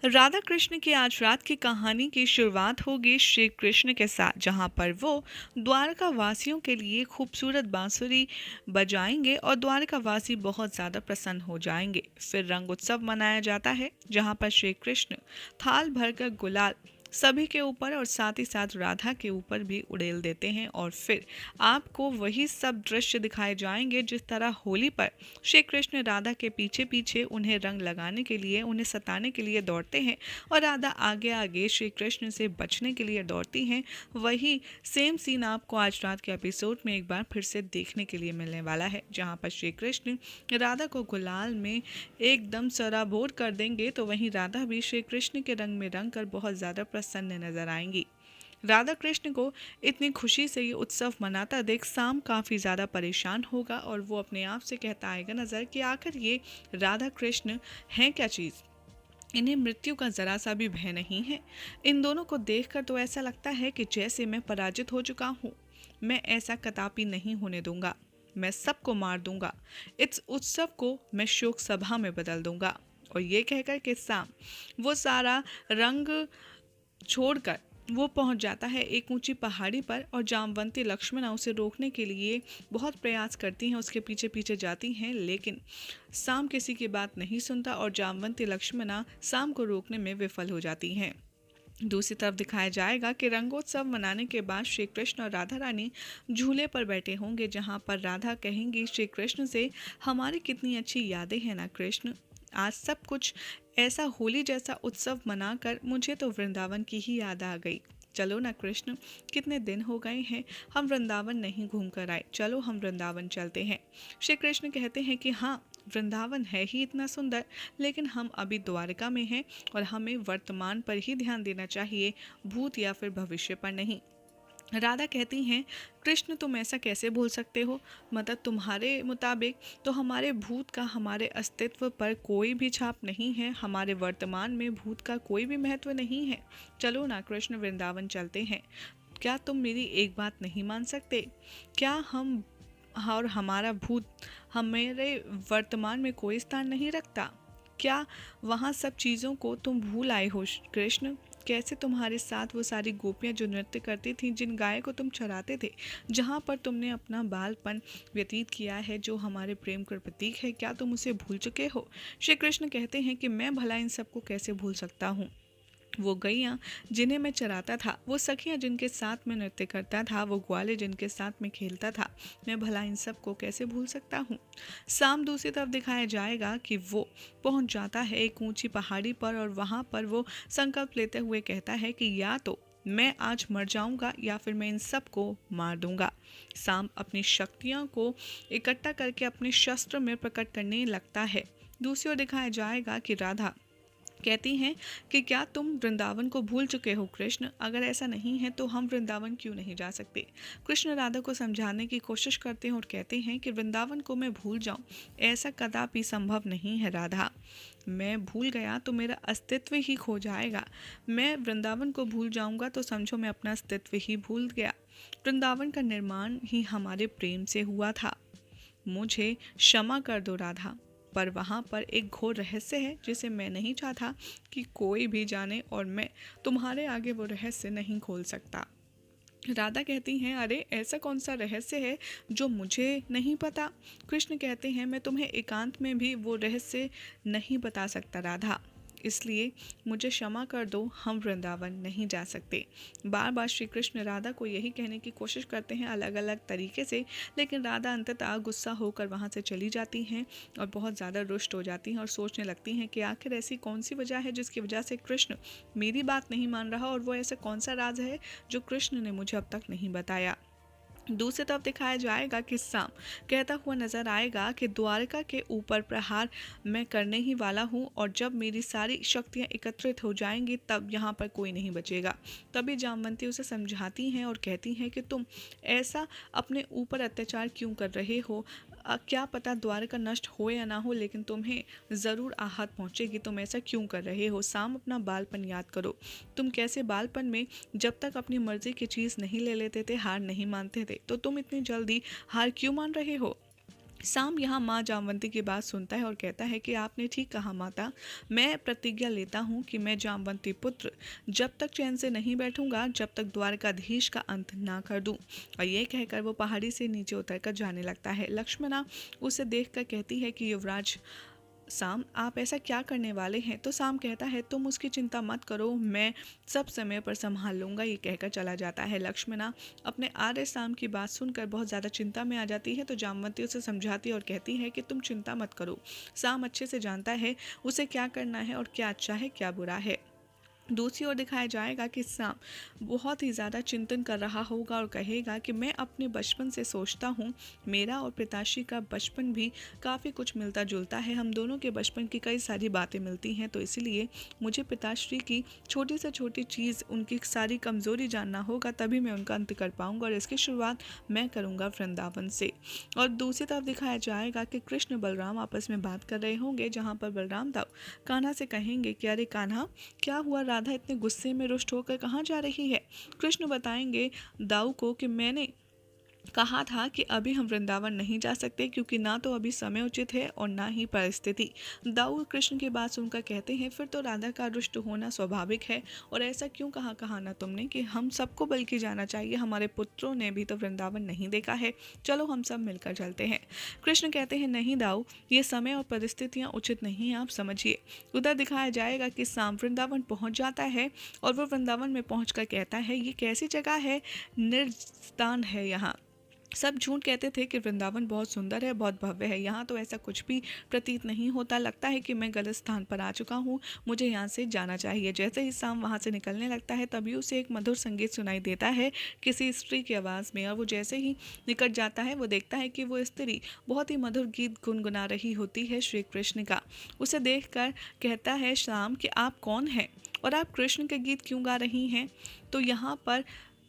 राधा कृष्ण की आज रात की कहानी की शुरुआत होगी श्री कृष्ण के साथ, जहां पर वो द्वारका वासियों के लिए खूबसूरत बांसुरी बजाएंगे और द्वारका वासी बहुत ज़्यादा प्रसन्न हो जाएंगे। फिर रंग उत्सव मनाया जाता है, जहां पर श्री कृष्ण थाल भरकर गुलाल सभी के ऊपर और साथ ही साथ राधा के ऊपर भी उड़ेल देते हैं। और फिर आपको वही सब दृश्य दिखाए जाएंगे जिस तरह होली पर श्री कृष्ण राधा के पीछे पीछे उन्हें रंग लगाने के लिए, उन्हें सताने के लिए दौड़ते हैं और राधा आगे आगे श्री कृष्ण से बचने के लिए दौड़ती हैं। वही सेम सीन आपको आज रात के एपिसोड में एक बार फिर से देखने के लिए मिलने वाला है, जहाँ पर श्री कृष्ण राधा को गुलाल में एकदम सराबोर कर देंगे, तो वहीं राधा भी श्री कृष्ण के रंग में रंग कर बहुत ज़्यादा प्रसन्न नजर आएंगी। राधा कृष्ण को इतनी खुशी से ये उत्सव मनाता देख साम काफ़ी ज़्यादा परेशान होगा और वो अपने आप से कहता आएगा नज़र कि आखिर ये राधा कृष्ण हैं क्या चीज़, इन्हें मृत्यु का ज़रा सा भी भय नहीं है। इन दोनों को देखकर तो ऐसा लगता है कि जैसे मैं पराजित हो चुका हूँ। मैं ऐसा कदापि नहीं होने दूंगा, मैं सबको मार दूंगा, इस उत्सव को मैं शोक सभा में बदल दूंगा। और ये कहकर कि साम वो सारा रंग छोड़कर वो पहुंच जाता है एक ऊंची पहाड़ी पर, और जामवंती लक्ष्मणा उसे रोकने के लिए बहुत प्रयास करती हैं, उसके पीछे पीछे जाती हैं, लेकिन साम किसी की बात नहीं सुनता और जामवंती लक्ष्मणा साम को रोकने में विफल हो जाती हैं। दूसरी तरफ दिखाया जाएगा कि रंगोत्सव मनाने के बाद श्री कृष्ण और राधा रानी झूले पर बैठे होंगे, जहां पर राधा कहेंगी श्री कृष्ण से, हमारी कितनी अच्छी यादें हैं ना कृष्ण, आज सब कुछ ऐसा होली जैसा उत्सव मनाकर मुझे तो वृंदावन की ही याद आ गई। चलो ना कृष्ण, कितने दिन हो गए हैं हम वृंदावन नहीं घूम कर आए, चलो हम वृंदावन चलते हैं। श्री कृष्ण कहते हैं कि हाँ, वृंदावन है ही इतना सुंदर, लेकिन हम अभी द्वारका में हैं और हमें वर्तमान पर ही ध्यान देना चाहिए, भूत या फिर भविष्य पर नहीं। राधा कहती हैं, कृष्ण तुम ऐसा कैसे बोल सकते हो, मतलब तुम्हारे मुताबिक तो हमारे भूत का हमारे अस्तित्व पर कोई भी छाप नहीं है, हमारे वर्तमान में भूत का कोई भी महत्व नहीं है। चलो ना कृष्ण, वृंदावन चलते हैं। क्या तुम मेरी एक बात नहीं मान सकते? क्या हम और हमारा भूत हमारे वर्तमान में कोई स्थान नहीं रखता? क्या वहाँ सब चीज़ों को तुम भूल आए हो कृष्ण? कैसे तुम्हारे साथ वो सारी गोपियाँ जो नृत्य करती थीं, जिन गाय को तुम चराते थे, जहाँ पर तुमने अपना बालपन व्यतीत किया है, जो हमारे प्रेम का प्रतीक है, क्या तुम उसे भूल चुके हो? श्री कृष्ण कहते हैं कि मैं भला इन सबको कैसे भूल सकता हूँ। वो गैयाँ जिन्हें मैं चराता था, वो सखियाँ जिनके साथ मैं नृत्य करता था, वो ग्वाले जिनके साथ मैं खेलता था, मैं भला इन सब को कैसे भूल सकता हूँ। शाम दूसरी तरफ दिखाया जाएगा कि वो पहुँच जाता है एक ऊंची पहाड़ी पर और वहाँ पर वो संकल्प लेते हुए कहता है कि या तो मैं आज मर जाऊंगा या फिर मैं इन सब को मार दूंगा। शाम अपनी शक्तियों को इकट्ठा करके अपने शस्त्र में प्रकट करने लगता है। दूसरी ओर दिखाया जाएगा कि राधा कहती हैं कि क्या तुम वृंदावन को भूल चुके हो कृष्ण? अगर ऐसा नहीं है तो हम वृंदावन क्यों नहीं जा सकते? कृष्ण राधा को समझाने की कोशिश करते हैं और कहते हैं कि वृंदावन को मैं भूल जाऊं, ऐसा कदापि संभव नहीं है राधा। मैं भूल गया तो मेरा अस्तित्व ही खो जाएगा। मैं वृंदावन को भूल जाऊंगा तो समझो मैं अपना अस्तित्व ही भूल गया। वृंदावन का निर्माण ही हमारे प्रेम से हुआ था। मुझे क्षमा कर दो राधा, पर वहाँ पर एक घोर रहस्य है जिसे मैं नहीं चाहता कि कोई भी जाने, और मैं तुम्हारे आगे वो रहस्य नहीं खोल सकता। राधा कहती हैं, अरे ऐसा कौन सा रहस्य है जो मुझे नहीं पता? कृष्ण कहते हैं, मैं तुम्हें एकांत में भी वो रहस्य नहीं बता सकता राधा, इसलिए मुझे क्षमा कर दो, हम वृंदावन नहीं जा सकते। बार बार श्री कृष्ण राधा को यही कहने की कोशिश करते हैं अलग अलग तरीके से, लेकिन राधा अंततः गुस्सा होकर वहाँ से चली जाती हैं और बहुत ज़्यादा रुष्ट हो जाती हैं और सोचने लगती हैं कि आखिर ऐसी कौन सी वजह है जिसकी वजह से कृष्ण मेरी बात नहीं मान रहा, और वो ऐसा कौन सा राज है जो कृष्ण ने मुझे अब तक नहीं बताया। दूसरी तरफ दिखाया जाएगा कि शाम कहता हुआ नजर आएगा कि द्वारका के ऊपर प्रहार मैं करने ही वाला हूँ, और जब मेरी सारी शक्तियाँ एकत्रित हो जाएंगी तब यहाँ पर कोई नहीं बचेगा। तभी जामवंती उसे समझाती हैं और कहती हैं कि तुम ऐसा अपने ऊपर अत्याचार क्यों कर रहे हो? क्या पता द्वारका नष्ट हो या ना हो, लेकिन तुम्हें ज़रूर आहत पहुंचेगी। तुम ऐसा क्यों कर रहे हो? साम, अपना बालपन याद करो। तुम कैसे बालपन में जब तक अपनी मर्जी की चीज़ नहीं ले लेते थे, हार नहीं मानते थे, तो तुम इतनी जल्दी हार क्यों मान रहे हो? साम यहाँ माँ जामवंती की बात सुनता है और कहता है कि आपने ठीक कहा माता, मैं प्रतिज्ञा लेता हूँ कि मैं जामवंती पुत्र जब तक चैन से नहीं बैठूंगा, जब तक द्वारकाधीश का अंत ना कर दूं। और ये कहकर वो पहाड़ी से नीचे उतरकर जाने लगता है। लक्ष्मणा उसे देखकर कहती है कि युवराज साम, आप ऐसा क्या करने वाले हैं? तो साम कहता है, तुम उसकी चिंता मत करो, मैं सब समय पर संभाल लूंगा। ये कहकर चला जाता है। लक्ष्मणा अपने आर्य साम की बात सुनकर बहुत ज़्यादा चिंता में आ जाती है, तो जामवंती उसे समझाती है और कहती है कि तुम चिंता मत करो। साम अच्छे से जानता है उसे क्या करना है और क्या अच्छा है क्या बुरा है। दूसरी ओर दिखाया जाएगा कि साम बहुत ही ज़्यादा चिंतन कर रहा होगा और कहेगा कि मैं अपने बचपन से सोचता हूँ, मेरा और पिताश्री का बचपन भी काफ़ी कुछ मिलता जुलता है। हम दोनों के बचपन की कई सारी बातें मिलती हैं, तो इसलिए मुझे पिताश्री की छोटी से छोटी चीज़, उनकी सारी कमज़ोरी जानना होगा, तभी मैं उनका अंत कर पाऊँगा और इसकी शुरुआत मैं करूँगा वृंदावन से। और दूसरी तरफ दिखाया जाएगा कि कृष्ण बलराम आपस में बात कर रहे होंगे, जहाँ पर बलराम दाऊ कान्हा से कहेंगे कि अरे कान्हा, क्या हुआ? राधा इतने गुस्से में रुष्ट होकर कहाँ जा रही है? कृष्ण बताएंगे दाऊ को कि मैंने कहा था कि अभी हम वृंदावन नहीं जा सकते, क्योंकि ना तो अभी समय उचित है और ना ही परिस्थिति। दाऊ कृष्ण की बात सुनकर कहते हैं, फिर तो राधा का रुष्ट होना स्वाभाविक है, और ऐसा क्यों कहा ना तुमने कि हम सबको बल्कि जाना चाहिए? हमारे पुत्रों ने भी तो वृंदावन नहीं देखा है, चलो हम सब मिलकर चलते हैं। कृष्ण कहते हैं, नहीं दाऊ, ये समय और परिस्थितियाँ उचित नहीं है, आप समझिए। उधर दिखाया जाएगा कि साम वृंदावन पहुँच जाता है और वो वृंदावन में पहुँच कहता है, ये कैसी जगह है? निर्जन है यहाँ। सब झूठ कहते थे कि वृंदावन बहुत सुंदर है, बहुत भव्य है। यहाँ तो ऐसा कुछ भी प्रतीत नहीं होता। लगता है कि मैं गलत स्थान पर आ चुका हूँ, मुझे यहाँ से जाना चाहिए। जैसे ही शाम वहाँ से निकलने लगता है, तभी उसे एक मधुर संगीत सुनाई देता है किसी स्त्री की आवाज़ में, और वो जैसे ही निकट जाता है, वो देखता है कि वो स्त्री बहुत ही मधुर गीत गुनगुना रही होती है श्री कृष्ण का। उसे देख कर कहता है शाम कि आप कौन हैं और आप कृष्ण के गीत क्यों गा रही हैं? तो यहाँ पर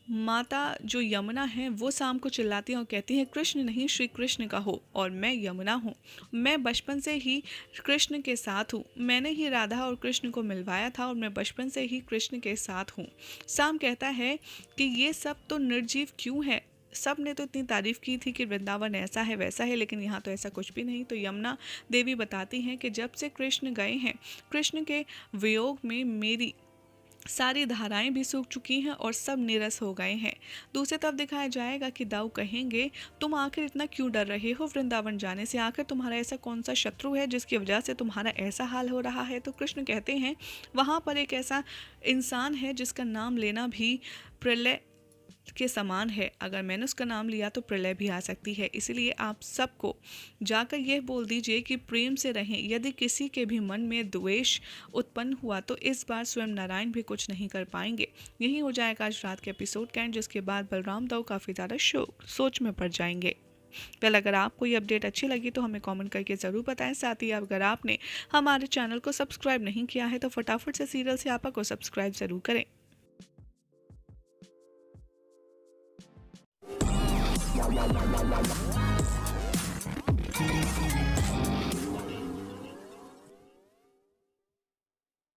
माता जो यमुना है वो शाम को चिल्लाती है और कहती है, कृष्ण नहीं, श्री कृष्ण का हो, और मैं यमुना हूँ। मैं बचपन से ही कृष्ण के साथ हूँ, मैंने ही राधा और कृष्ण को मिलवाया था और मैं बचपन से ही कृष्ण के साथ हूँ। शाम कहता है कि ये सब तो निर्जीव क्यों है? सब ने तो इतनी तारीफ की थी कि वृंदावन ऐसा है वैसा है, लेकिन यहाँ तो ऐसा कुछ भी नहीं। तो यमुना देवी बताती हैं कि जब से कृष्ण गए हैं, कृष्ण के वियोग में मेरी सारी धाराएं भी सूख चुकी हैं और सब नीरस हो गए हैं। दूसरी तरफ दिखाया जाएगा कि दाऊ कहेंगे, तुम आखिर इतना क्यों डर रहे हो वृंदावन जाने से? आखिर तुम्हारा ऐसा कौन सा शत्रु है जिसकी वजह से तुम्हारा ऐसा हाल हो रहा है? तो कृष्ण कहते हैं, वहाँ पर एक ऐसा इंसान है जिसका नाम लेना भी प्रलय के समान है। अगर मैंने उसका नाम लिया तो प्रलय भी आ सकती है। इसलिए आप सबको जाकर यह बोल दीजिए कि प्रेम से रहें। यदि किसी के भी मन में द्वेष उत्पन्न हुआ तो इस बार स्वयं नारायण भी कुछ नहीं कर पाएंगे। यही हो जाएगा आज रात के एपिसोड का एंड, जिसके बाद बलराम दाऊ काफ़ी ज़्यादा सोच में पड़ जाएंगे। कल अगर आपको ये अपडेट अच्छी लगी तो हमें कमेंट करके ज़रूर बताएं। साथ ही अगर आपने हमारे चैनल को सब्सक्राइब नहीं किया है तो फटाफट से सीरियल से आपा को सब्सक्राइब ज़रूर करें।